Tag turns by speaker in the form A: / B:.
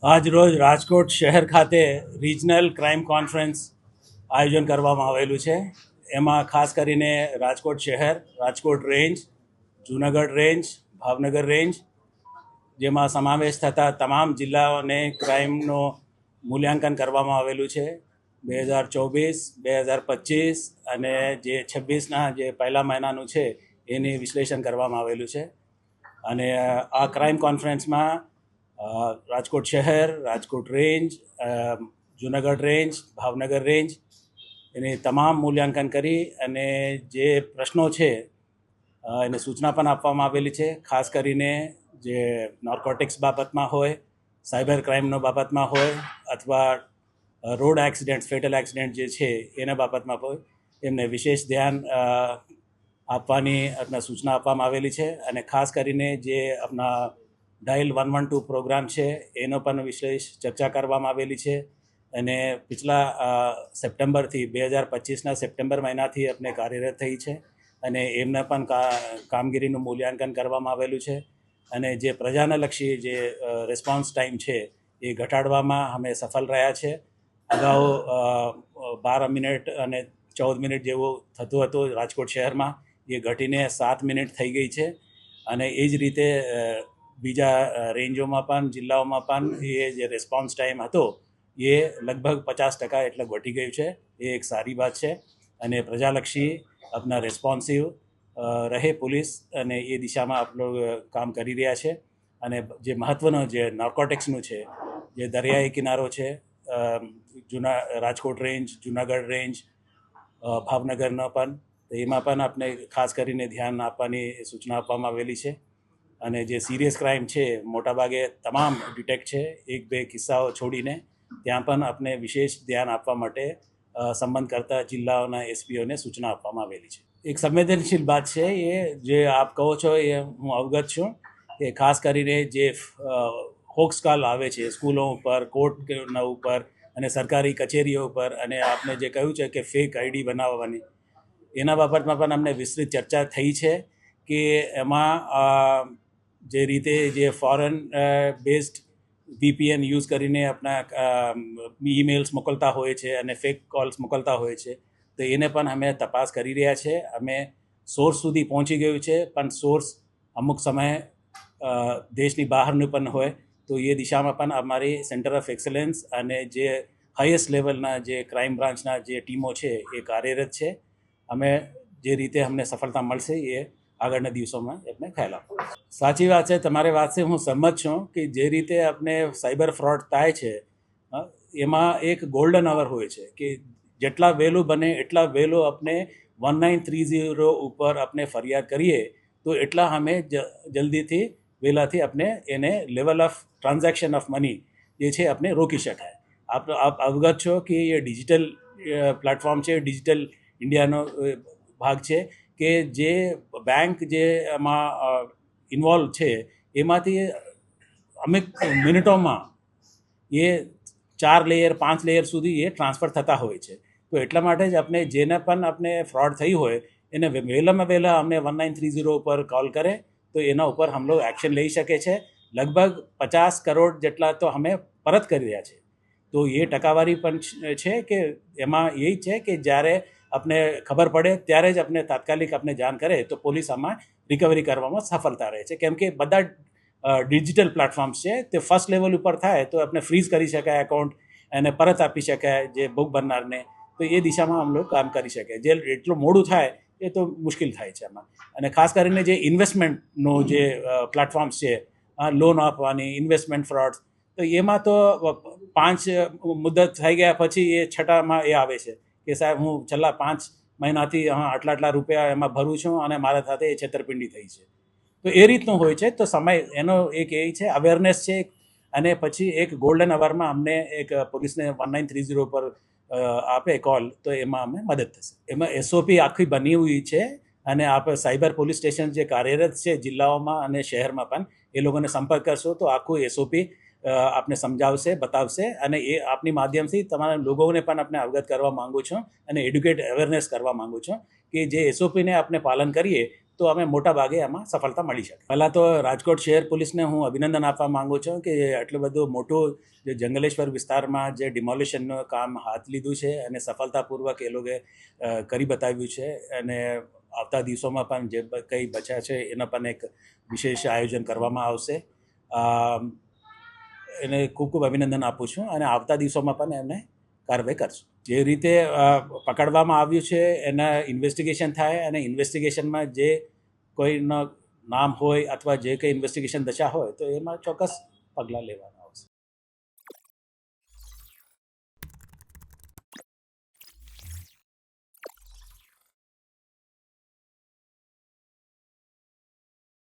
A: આજ રોજ રાજકોટ શહેર ખાતે રિજનલ ક્રાઇમ કોન્ફરન્સ આયોજન કરવામાં આવેલું છે. એમાં ખાસ કરીને રાજકોટ શહેર, Rajkot range, Junagadh range, Bhavnagar range જેમાં સમાવેશ થતા તમામ જિલ્લાઓને ક્રાઇમનો મૂલ્યાંકન કરવામાં આવેલું છે. 2024, 2025 અને જે 26ના જે પહેલા મહિનાનું છે એની વિશ્લેષણ કરવામાં આવેલું છે. અને આ ક્રાઇમ કોન્ફરન્સમાં રાજકોટ શહેર, Rajkot range, Junagadh range, Bhavnagar range એની તમામ મૂલ્યાંકન કરી અને જે પ્રશ્નો છે એને સૂચના પણ આપવામાં આવેલી છે. ખાસ કરીને જે નાર્કોટિક્સ બાબતમાં હોય, સાયબર ક્રાઇમનો બાબતમાં હોય અથવા રોડ એક્સિડન્ટ, ફેટલ એક્સિડન્ટ જે છે એના બાબતમાં હોય એમને વિશેષ ધ્યાન આપવાની આપણા સૂચના આપવામાં આવેલી છે. અને ખાસ કરીને જે આપણા ડાયલ 112 પ્રોગ્રામ છે એનો પણ વિશેષ ચર્ચા કરવામાં આવેલી છે. અને પિછલા સપ્ટેમ્બરથી 2025ના સપ્ટેમ્બર મહિનાથી આપણે કાર્યરત થઈ છે અને એમને પણ કામગીરીનું મૂલ્યાંકન કરવામાં આવેલું છે. અને જે પ્રજાને લક્ષી જે રિસ્પોન્સ ટાઈમ છે એ ઘટાડવામાં અમે સફળ રહ્યા છે. અગાઉ 12 મિનિટ અને 14 મિનિટ જેવું થતું હતું રાજકોટ શહેરમાં, એ ઘટીને 7 મિનિટ થઈ ગઈ છે. અને એ જ રીતે બીજા રેન્જોમાં પણ, જિલ્લાઓમાં પણ એ જે રિસ્પોન્સ ટાઈમ હતો એ લગભગ 50% એટલે ઘટી ગયું છે. એ એક સારી વાત છે. અને પ્રજાલક્ષી આપણા રિસ્પોન્સિવ રહે પોલીસ અને એ દિશામાં આપ લોકો કામ કરી રહ્યા છે. અને જે મહત્ત્વનો જે નાર્કોટિક્સનું છે, જે દરિયાઈ કિનારો છે, રાજકોટ રેન્જ, જૂનાગઢ રેન્જ, ભાવનગરનો પણ, તો એમાં પણ આપણે ખાસ કરીને ધ્યાન આપવાની સૂચના આપવામાં આવેલી છે. અને જે સિરિયસ ક્રાઇમ છે મોટાભાગે તમામ ડિટેક્ટ છે, 1-2 કિસ્સાઓ છોડીને. ત્યાં પણ આપણે વિશેષ ધ્યાન આપવા માટે સંબંધ કરતા જિલ્લાઓના એસપીઓને સૂચના આપવામાં આવેલી છે. એક સંવેદનશીલ વાત છે એ જે આપ કહો છો એ હું અવગત છું કે ખાસ કરીને જે હોક્સ કાલ આવે છે સ્કૂલો ઉપર, કોર્ટના ઉપર અને સરકારી કચેરીઓ ઉપર, અને આપને જે કહ્યું છે કે ફેક આઈડી બનાવવાની, એના બાબતમાં પણ અમને વિસ્તૃત ચર્ચા થઈ છે કે એમાં જે રીતે જે ફોરેન બેઝડ VPN યુઝ કરીને આપણા ઈમેલ્સ મોકલતા હોય છે અને ફેક કોલ્સ મોકલતા હોય છે, તો એને પણ અમે તપાસ કરી રહ્યા છે. અમે સોર્સ સુધી પહોંચી ગયું છે, પણ સોર્સ અમુક સમયે દેશની બહારનું પણ હોય, તો એ દિશામાં પણ અમારી સેન્ટર ઓફ એક્સલન્સ અને જે હાઈએસ્ટ લેવલના જે ક્રાઇમ બ્રાન્ચના જે ટીમો છે એ કાર્યરત છે. અમે જે રીતે અમને સફળતા મળશે એ આગળના દિવસોમાં એમને ખ્યાલ આપો. સાચી વાત છે, તમારી વાતથી હું સંમત છું કે જે રીતે આપણે સાયબર ફ્રોડ થાય છે એમાં એક ગોલ્ડન અવર હોય છે કે જેટલા વહેલું બને એટલા વહેલું આપણે 1930 ઉપર આપણે ફરિયાદ કરીએ તો એટલા અમે જલ્દીથી વહેલાથી આપણે એને level of transaction of money જે છે આપણે રોકી શકાય. આપ અવગત છો કે એ ડિજિટલ પ્લેટફોર્મ છે, ડિજિટલ ઇન્ડિયાનો ભાગ છે કે જે બેંક જે એમાં ઇન્વોલ્વ છે એમાંથી અમુક મિનિટોમાં એ 4 લેયર 5 લેયર સુધી એ ટ્રાન્સફર થતા હોય છે. તો એટલા માટે જ આપણે જેને પણ આપણે ફ્રોડ થઈ હોય એને વહેલામાં વહેલા અમને 1930 ઉપર કોલ કરે તો એના ઉપર હમ લોગ એક્શન લઈ શકે છે. લગભગ 50 કરોડ જેટલા તો અમે પરત કરી રહ્યા છે. તો એ ટકાવારી પણ છે કે એમાં એ છે કે જ્યારે આપને ખબર પડે ત્યારે જ આપણે તાત્કાલિક આપણે જાણ કરે તો પોલીસ આમાં રિકવરી કરવામાં સફળતા રહે છે. કેમ કે બધા ડિજિટલ પ્લેટફોર્મ્સ છે તે ફર્સ્ટ લેવલ ઉપર થાય તો આપણે ફ્રીઝ કરી શકાય એકાઉન્ટ અને પરત આપી શકાય જે ભોગ બનનારને. તો એ દિશામાં આમ લોકો કામ કરી શકે. જે એટલું મોડું થાય એ તો મુશ્કેલ થાય છે એમાં. અને ખાસ કરીને જે ઇન્વેસ્ટમેન્ટનો જે પ્લેટફોર્મ્સ છે, લોન આપવાની, ઇન્વેસ્ટમેન્ટ ફ્રોડ્સ, તો એમાં તો 5 મુદત થઈ ગયા પછી એ છઠ્ઠામાં એ આવે છે કે સાહેબ હું છેલ્લા 5 મહિનાથી આટલા રૂપિયા એમાં ભરું છું અને મારા સાથે એ છેતરપિંડી થઈ છે. તો એ રીતનું હોય છે. તો સમય એનો એક એ છે, અવેરનેસ છે. અને પછી એક ગોલ્ડન અવરમાં અમને એક પોલીસને 1930 પર આપે કોલ તો એમાં અમને મદદ થશે. એમાં SOP આખી બની હુઈ છે અને આપ સાયબર પોલીસ સ્ટેશન જે કાર્યરત છે જિલ્લાઓમાં અને શહેરમાં પણ એ લોકોને સંપર્ક કરશો તો આખું SOP આપને સમજાવશે, બતાવશે. અને એ આપની માધ્યમથી તમારા લોકોને પણ આપણે અવગત કરવા માંગુ છું અને એડ્યુકેટ અવેરનેસ કરવા માંગુ છું કે જે SOPને આપણે પાલન કરીએ તો અમે મોટા ભાગે આમાં સફળતા મળી શકે. પહેલાં તો રાજકોટ શહેર પોલીસને હું અભિનંદન આપવા માગું છું કે આટલું બધું મોટું જે જંગલેશ્વર વિસ્તારમાં જે ડિમોલિશનનું કામ હાથ લીધું છે અને સફળતાપૂર્વક એ લોકોએ કરી બતાવ્યું છે. અને આવતા દિવસોમાં પણ જે કંઈ બચ્યા છે એના પણ એક વિશેષ આયોજન કરવામાં આવશે. એને ખૂબ ખૂબ અભિનંદન આપું છું અને આવતા દિવસોમાં પણ એમને કાર્યવાહી કરશું. જે રીતે પકડવામાં આવ્યું છે એના ઇન્વેસ્ટિગેશન થાય અને ઇન્વેસ્ટિગેશનમાં જે કોઈનો નામ હોય અથવા જે કંઈ ઇન્વેસ્ટિગેશન દશા હોય તો એમાં ચોક્કસ પગલાં લેવા.